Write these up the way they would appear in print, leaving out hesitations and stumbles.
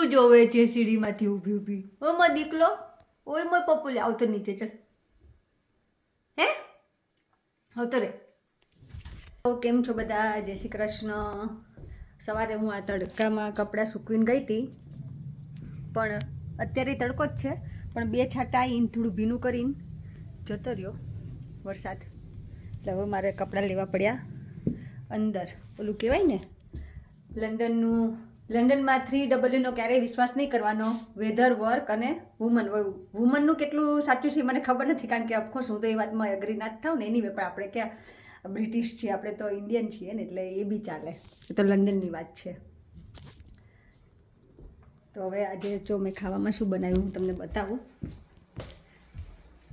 શું જોવે છે સીડીમાંથી ઊભી ઊભી? ઓ મો દીકલો, ઓય મો પપ્પુ આવતો નીચે ચાલ. હે આવતો રે. તો કેમ છો બધા? જય શ્રી કૃષ્ણ. સવારે હું આ તડકામાં કપડાં સૂકવીને ગઈ હતી, પણ અત્યારે તડકો જ છે, પણ બે છાંટા આવીને થોડું ભીનું કરીને જતો રહ્યો વરસાદ. એટલે હવે મારે કપડાં લેવા પડ્યા અંદર. ઓલું કહેવાય ને લંડનમાં 3W ક્યારેય વિશ્વાસ નહીં કરવાનો. વેધર, વર્ક અને વુમન. વુમનનું કેટલું સાચું છે મને ખબર નથી, કારણ કે ઓફકોર્સ હું તો એ વાતમાં એગ્રી ના જ થાવ ને. એની પણ આપણે ક્યાં બ્રિટિશ છીએ, આપણે તો ઇન્ડિયન છીએ ને, એટલે એ બી ચાલે. એ તો લંડનની વાત છે. તો હવે આજે જો મેં ખાવામાં શું બનાવ્યું હું તમને બતાવું.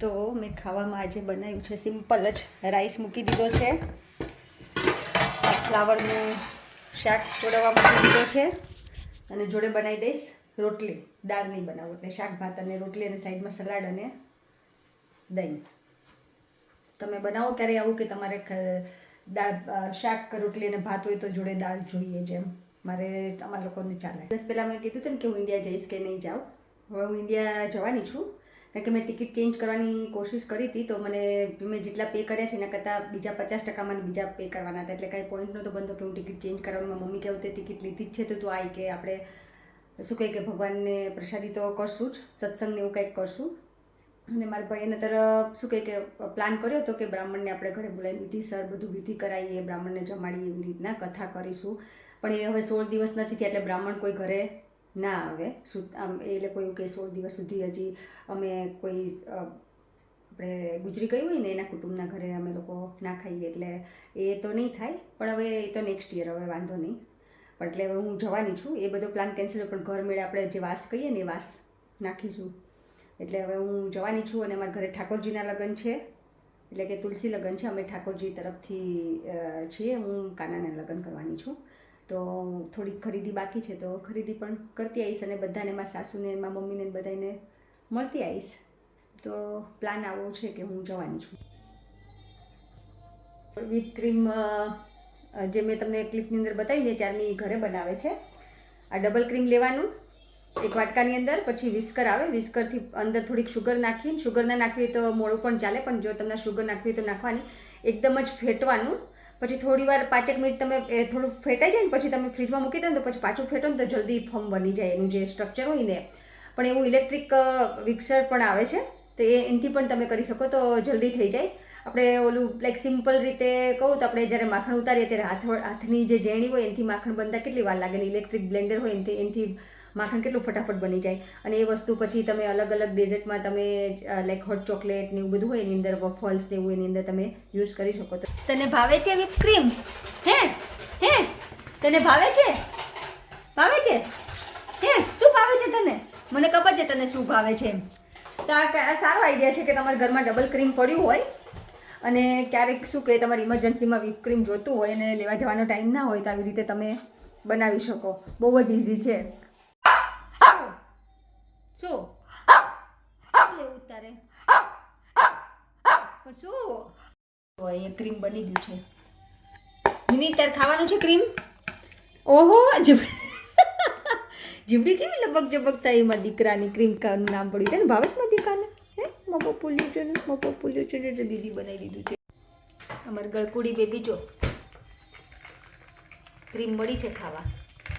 તો મેં ખાવામાં આજે બનાવ્યું છે સિમ્પલ જ. રાઈસ મૂકી દીધો છે, ફ્લાવરનું શાક ચોળવવા મૂકી દીધો છે, અને જોડે બનાવી દઈશ રોટલી. દાળ નહીં બનાવું, એટલે શાક ભાત અને રોટલી, અને સાઈડમાં સલાડ અને દહીં. તમે બનાવો ક્યારે આવું કે તમારે દાળ, શાક, રોટલી અને ભાત હોય તો જોડે દાળ જોઈએ? જેમ મારે અમારા લોકોને ચાલે. દિવસ પહેલાં મેં કીધું હતું ને કે હું ઇન્ડિયા જઈશ કે નહીં જાઉં. હવે હું ઇન્ડિયા જવાની છું, કારણ કે મેં ટિકિટ ચેન્જ કરવાની કોશિશ કરી હતી, તો મને મેં જેટલા પે કર્યા છે એના કરતાં બીજા 50% મને બીજા પે કરવાના હતા. એટલે કાંઈ પોઈન્ટ નહોતો બનતો કે હું ટિકિટ ચેન્જ કરવાનું. મમ્મી કહેવું તે ટિકિટ લીધી જ છે તો તું આવી, કે આપણે શું કહે કે ભગવાનને પ્રસાદી તો કરશું જ, સત્સંગને એવું કંઈક કરશું. અને મારા ભાઈને તરફ શું કહે કે પ્લાન કર્યો હતો કે બ્રાહ્મણને આપણે ઘરે બોલાવીને વિધિસર બધું વિધિ કરાવીએ, બ્રાહ્મણને જમાડીએ, એવી રીતના કથા કરીશું. પણ એ હવે 16 દિવસ નથી થયા, એટલે બ્રાહ્મણ કોઈ ઘરે ના આવે. આમ એ લોકો એવું કે 16 દિવસ સુધી હજી અમે કોઈ આપણે ગુજરી ગઈ હોય ને એના કુટુંબના ઘરે અમે લોકો ના ખાઈએ, એટલે એ તો નહીં થાય. પણ હવે એ તો નેક્સ્ટ યર, હવે વાંધો નહીં. પણ એટલે હવે હું જવાની છું. એ બધો પ્લાન કેન્સલ, પણ ઘર મેળે આપણે જે વાસ કહીએ ને એ વાસ નાખીશું. એટલે હવે હું જવાની છું. અને અમારા ઘરે ઠાકોરજીના લગ્ન છે, એટલે કે તુલસી લગ્ન છે. અમે ઠાકોરજી તરફથી છીએ. હું કાનાના લગ્ન કરવાની છું, તો થોડીક ખરીદી બાકી છે, તો ખરીદી પણ કરતી આવીશ, અને બધાને, મારા સાસુને, મારા મમ્મીને બધાને મળતી આવીશ. તો પ્લાન આવો છે કે હું જવાની છું. વિપ ક્રીમ જે મેં તમને ક્લિપની અંદર બતાવી ને, ચારની ઘરે બનાવે છે. આ ડબલ ક્રીમ લેવાનું એક વાટકાની અંદર, પછી વિસ્કર આવે, વિસ્કરથી અંદર થોડીક શુગર નાખીને, શુગર ના નાખવી તો મોડું પણ ચાલે, પણ જો તમને શુગર નાખવી તો નાખવાની. એકદમ જ ફેટવાનું. પછી થોડી વાર 5 મિનિટ તમે થોડું ફેટાઈ જાય ને પછી તમે ફ્રીજમાં મૂકી દો ને, તો પછી પાછું ફેટો ને તો જલ્દી ફોર્મ બની જાય એનું જે સ્ટ્રક્ચર હોય ને. પણ એવું ઇલેક્ટ્રિક વિક્સર પણ આવે છે, તો એનાથી પણ તમે કરી શકો, તો જલ્દી થઈ જાય. આપણે ઓલું લાઈક સિમ્પલ રીતે કહું તો આપણે જ્યારે માખણ ઉતારીએ ત્યારે હાથની જે ઝેણી હોય એનાથી માખણ બનતા કેટલી વાર લાગે, ને ઇલેક્ટ્રિક બ્લેન્ડર હોય એનાથી માખણ કેટલું ફટાફટ બની જાય. અને એ વસ્તુ પછી તમે અલગ અલગ ડેઝર્ટમાં તમે લાઈક હોટ ચોકલેટ ને એવું બધું હોય એની અંદર, વફલ્સ ને એવું એની અંદર તમે યુઝ કરી શકો. તો તને ભાવે છે વિપ ક્રીમ? હે હે તને ભાવે છે? ભાવે છે? હે શું ભાવે છે તને? મને ખબર છે તને શું ભાવે છે એમ. તો આ સારો આઈડિયા છે કે તમારા ઘરમાં ડબલ ક્રીમ પડ્યું હોય, અને ક્યારેક શું કહે તમારી ઇમરજન્સીમાં વિપ ક્રીમ જોતું હોય અને લેવા જવાનો ટાઈમ ના હોય, તો આવી રીતે તમે બનાવી શકો. બહુ જ ઇઝી છે. શું લેવું તારે? પણ શું એ ક્રીમ બની ગયું છે. મિની તારે ખાવાનું છે ક્રીમ? ઓહો, જીવડી કેવી લબક જબક થાય એમાં. દીકરાની ક્રીમ નું નામ પડ્યું. તને ભાવે છે મારા દીકરાને? હે મપો પુલ્યું છે ને, મપો પુલ્યું છે ને, દીદી બનાવી દીધું છે. અમારી ગળકુડી બેબી જો ક્રીમ મળી છે ખાવા.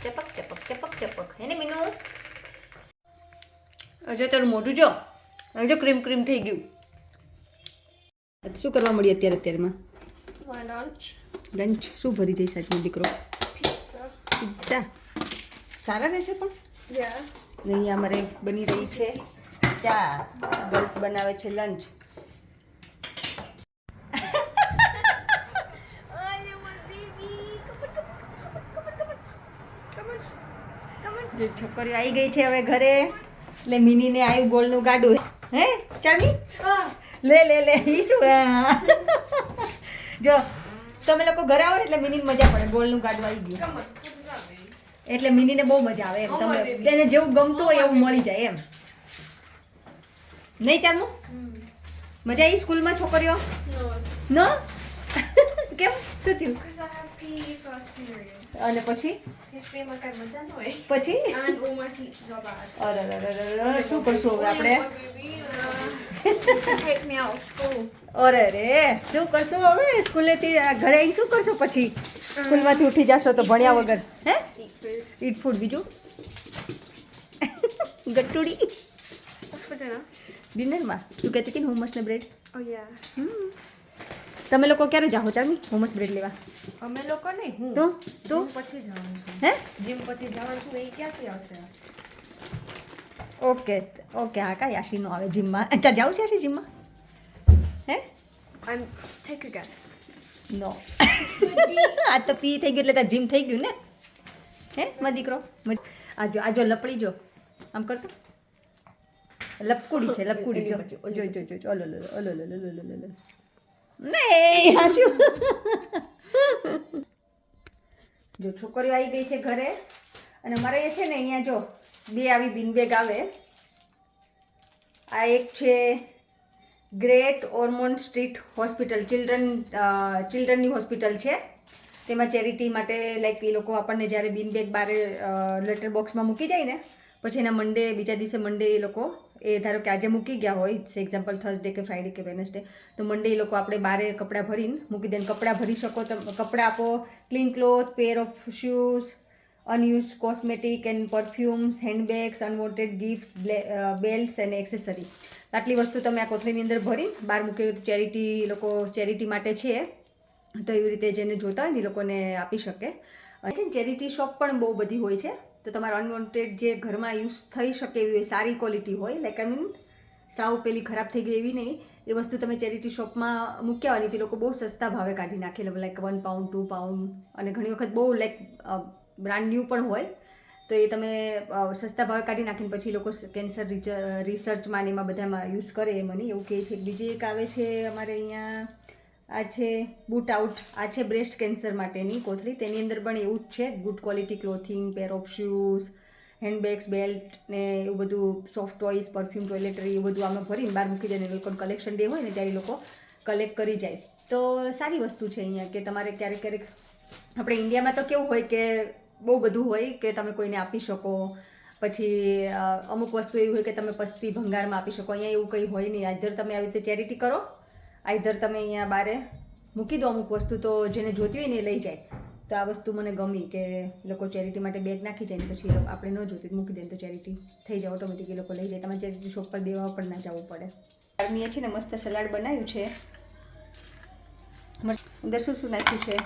ચપક ચપક ચપક ચપક. હે ને મીનુ? જો તારું મોઢું જો, જો ક્રીમ ક્રીમ થઈ ગયું. શું કરવા મળી અત્યારમાં? લંચ શું ભરી જઈશ આજનો દીકરો? પિઝા. સારા રહેશે પણ. અહીંયા અમારે બની રહી છે ચા. ગર્લ્સ બનાવે છે લંચ. જે છોકરીઓ આવી ગઈ છે હવે ઘરે, એટલે મિનીને આવ્યું ગોળનું ગાડું. હે ચાલી લે લે લે. ઈ શું જો તમે લોકો ઘરે આવો ને એટલે મિનીને મજા પડે. ગોળનું ગાડું આવી ગયું એટલે મિનીને બહુ મજા આવે એમ. તમે તેને જેવું ગમતું હોય એવું મળી જાય એમ. નહીં ચાલવું? મજા આવી સ્કૂલમાં છોકરીઓ? ન કેમ શું થયું? Because I have PE first period. અને પછી History માં કઈ મજા ન હોય. પછી And all my teachers are bad. અરે શું કરશું હવે આપણે? Take me out of school. અરે રે શું કરશું હવે? સ્કૂલેથી ઘરે આવીને શું કરશું પછી? સ્કૂલમાંથી ઉઠી જશો તો ભણ્યા વગર હે? Eat food. ઈટ ફૂડ બીજું ગટુડી What's for dinner? ડિનરમાં તું કહેતી હતી ને હુમસ ને બ્રેડ. Oh yeah. તમે લોકો ક્યારે જાઓ ચાર્મી હુમસ બ્રેડ લેવા? અમે લોકો નહીં હું તું તું પછી જવાનું છું. હે? જીમ પછી જવાનું છું એ ક્યાંથી આવશે? ઓકે ઓકે હા કાંઈ યાશી નો આવે જીમમાં. ત્યાં જાઉં છે યાશી જીમમાં? હે? And take a guess. નો આ તો પી થઈ ગયું એટલે તાર જીમ થઈ ગયું ને હે મારો દીકરો? આજો લપડી જો આમ કરતો લપકુડી છે લપકુડી જો જો જો જો ઓલો ઓલો ઓલો નહીં હાસ્યું જો છોકરીઓ આવી ગઈ છે ઘરે અને મારે એ છે ને અહીંયા જો બે આવી બિનબેગ આવે. આ એક છે ગ્રેટ ઓર્મોન્ડ સ્ટ્રીટ હોસ્પિટલ ચિલ્ડ્રનની હોસ્પિટલ છે. તેમાં ચેરિટી માટે લાઈક એ લોકો આપણને જ્યારે બિનબેગ બારે લેટર બોક્સમાં મૂકી જાય ને પછી એના મંડે બીજા દિવસે મંડે એ લોકો એ ધારો કે આજે મૂકી ગયા હોય એક્ઝામ્પલ થર્સડે કે ફ્રાઈડે કે વેનસડે તો મંડે એ લોકો આપણે બારે કપડાં ભરીને મૂકી દે. કપડાં ભરી શકો તો કપડાં આપો, clean cloth, pair of shoes, unused cosmetic and perfumes, handbags, unwanted gift, belts અને એક્સેસરી. આટલી વસ્તુ તમે આ કોથળીની અંદર ભરી બહાર મૂકી ચેરિટી લોકો ચેરિટી માટે છે તો એવી રીતે જેને જોતા હોય ને એ લોકોને આપી શકે. અને ચેરિટી શોપ પણ બહુ બધી હોય છે તો તમારે અનવોન્ટેડ જે ઘરમાં યુઝ થઈ શકે એવી હોય સારી ક્વોલિટી હોય લાઈક આઈ મીન સાવ પેલી ખરાબ થઈ ગઈ એવી નહીં એ વસ્તુ તમે ચેરિટી શોપમાં મૂક્યા હોય ને તે લોકો બહુ સસ્તા ભાવે કાઢી નાખે લાઈક 1 પાઉન્ડ 2 પાઉન્ડ અને ઘણી વખત બહુ લાઈક બ્રાન્ડ ન્યૂ પણ હોય તો એ તમે સસ્તા ભાવે કાઢી નાખીને પછી લોકો કેન્સર રિસર્ચમાં ને એમાં બધામાં યુઝ કરે એ મને એવું કહે છે. બીજી એક આવે છે અમારે અહીંયા આ છે બૂટ આઉટ. આ છે બ્રેસ્ટ કેન્સર માટેની કોથળી. તેની અંદર પણ એવું જ છે good quality clothing, pair of shoes, handbags, belt ને એવું બધું સોફ્ટ ટોયસ, પરફ્યુમ, ટોયલેટરી એવું બધું આમાં ભરીને બહાર મૂકી દે ને એ લોકો કલેક્શન ડે હોય ને ત્યારે એ લોકો કલેક્ટ કરી જાય. તો સારી વસ્તુ છે અહીંયા કે તમારે ક્યારેક ક્યારેક આપણે ઇન્ડિયામાં તો કેવું હોય કે બહુ બધું હોય કે તમે કોઈને આપી શકો પછી અમુક વસ્તુ એવી હોય કે તમે પસ્તી ભંગારમાં આપી શકો. અહીંયા એવું કંઈ હોય નહીં. આઈધર તમે આવી રીતે ચેરિટી કરો આઈધર તમે અહીંયા બારે મૂકી દો અમુક વસ્તુ તો જેને જોતી હોય ને એ લઈ જાય. તો આ વસ્તુ મને ગમી કે લોકો ચેરિટી માટે બેગ નાખી જાય ને પછી આપણે ન જોતી મૂકી દે તો ચેરિટી થઈ જાય ઓટોમેટિક એ લોકો લઈ જાય. તમારે ચેરિટી શોપ પર દેવા પણ ના જવું પડે. આર્મીએ છે ને મસ્ત સલાડ બનાવ્યું છે. અંદર શું શું નાખ્યું છે?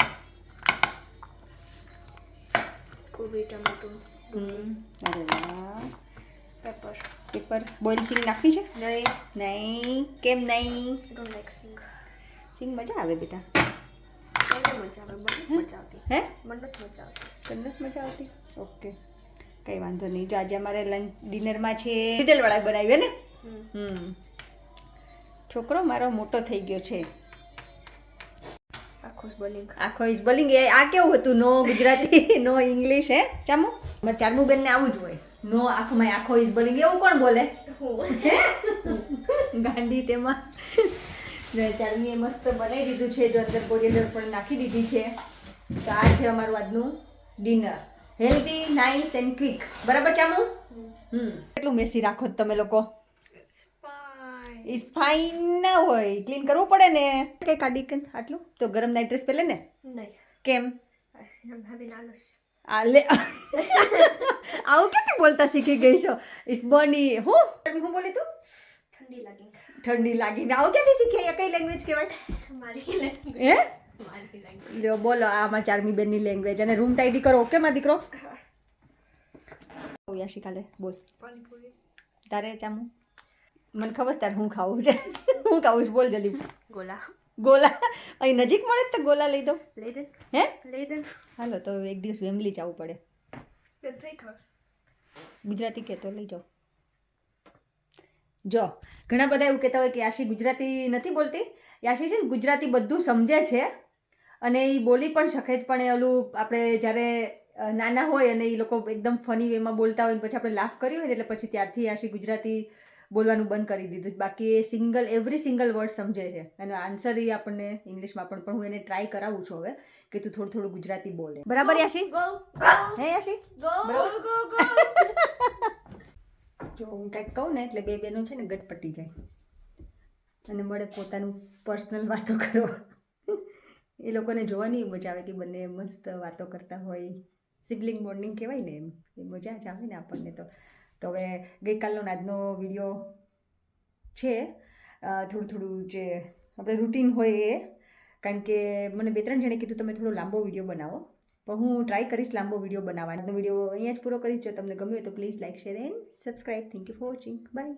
કોબી, ટમેટો, અરે વાહ. પેપર. પેપર બોઇલ સિંગ નાખી છે? નહીં. નહીં કેમ નહીં? I don't like sing. સિંગ મજા આવે બેટા. મને મજા આવે. મને મજા આવતી. હે મને નથી મજા આવતી. તમને જ મજા આવતી? ઓકે કંઈ વાંધો નહીં. જો આજે અમારે લંચ ડિનરમાં છે ડીટેલવાળા બનાવ્યા ને. છોકરો મારો મોટો થઈ ગયો છે. આખો ઇઝ બોલિંગ. આ કેવું હતું? નો ગુજરાતી નો ઇંગ્લિશ હે ચામુ? મારે ચારમુ બેનને આવું જ હોય. નો આખમાં આખો ઇઝ બોલિંગ એવું કોણ બોલે? ગાંડી તેમાં ચારમીએ મસ્ત બનાવી દીધું છે. જો અંદર કોરિએન્ડર પણ નાખી દીધી છે. તો આ છે અમારું આજનું dinner. Healthy, nice and quick. બરાબર ચામુ? કેટલું મેસી રાખો તમે લોકો? ઇટ્સ ફાઇન ના હોય, ક્લીન કરવું પડે ને. કઈ કાઢી કે આટલું તો ગરમ નાઇટ ડ્રેસ પહેલે ને? નહીં. કેમ? I'm having alus. આ લે આવું ક્યાંથી બોલતા શીખી ગઈ છો? ઇસ બની હું બોલી તું? ઠંડી લાગી. ઠંડી લાગી. આવું ક્યાંથી શીખી? કઈ લેંગ્વેજ કહેવાય? મારી લેંગ્વેજ. હે મારી લેંગ્વેજ. લ્યો બોલો આમાં ચારમી બેનની લેંગ્વેજ. અને રૂમ ટાઈડી કરો ઓકે માં દીકરો? યાશી કાલે બોલ. પાણીપુરી. તારે ચામુ? મને ખબર તારે હું ખાવું છે. હું ખાવું છે બોલ જલ્દી. ગોલા. ગોલા અહીં નજીક મળે તો ગોલા લઈ દો. લઈ દે. હે લઈ દે. હાલો તો એક દિવસ વેમ્બલી જવું પડે. Then take us. ગુજરાતી કહેતો લઈ જાઓ. જો ઘણા બધા એવું કહેતા હોય કે યાશી ગુજરાતી નથી બોલતી. યાશી છે ને ગુજરાતી બધું સમજે છે અને એ બોલી પણ શકે છે. પણ એ ઓલું આપણે જ્યારે નાના હોય અને એ લોકો એકદમ ફની વેમાં બોલતા હોય ને પછી આપણે લાફ કરી હોય ને એટલે પછી ત્યારથી યાશી ગુજરાતી બોલવાનું બંધ કરી દીધું. બાકી એ એવરી સિંગલ વર્ડ સમજે છે. એનો આન્સર એ આપણને ઇંગ્લિશમાં પણ હું એને ટ્રાય કરાવું છું હવે કે તું થોડું થોડું ગુજરાતી બોલે. બરાબર યાશી? Go. હે યાશી? Go. બરાબર. Go. Go. જો હું કંઈક કહું ને એટલે બે બહેનો છે ને ગટ પટી જાય અને મળે પોતાનું પર્સનલ વાતો કરો. એ લોકોને જોવાની મજા આવે કે બંને મસ્ત વાતો કરતા હોય. સિબલિંગ બોન્ડિંગ કહેવાય ને એમ એ મજા જ આવે ને આપણને તો હવે ગઈકાલનો આજનો વિડીયો છે થોડું થોડું જે આપણે રૂટીન હોય એ, કારણ કે મને 2-3 જણે કીધું તમે થોડો લાંબો વિડીયો બનાવો, પણ હું ટ્રાય કરીશ લાંબો વિડીયો બનાવવાનો. વિડીયો અહીંયા જ પૂરો કરીશ. જો તમને ગમ્યું હોય તો please like, share and subscribe. Thank you for watching. By.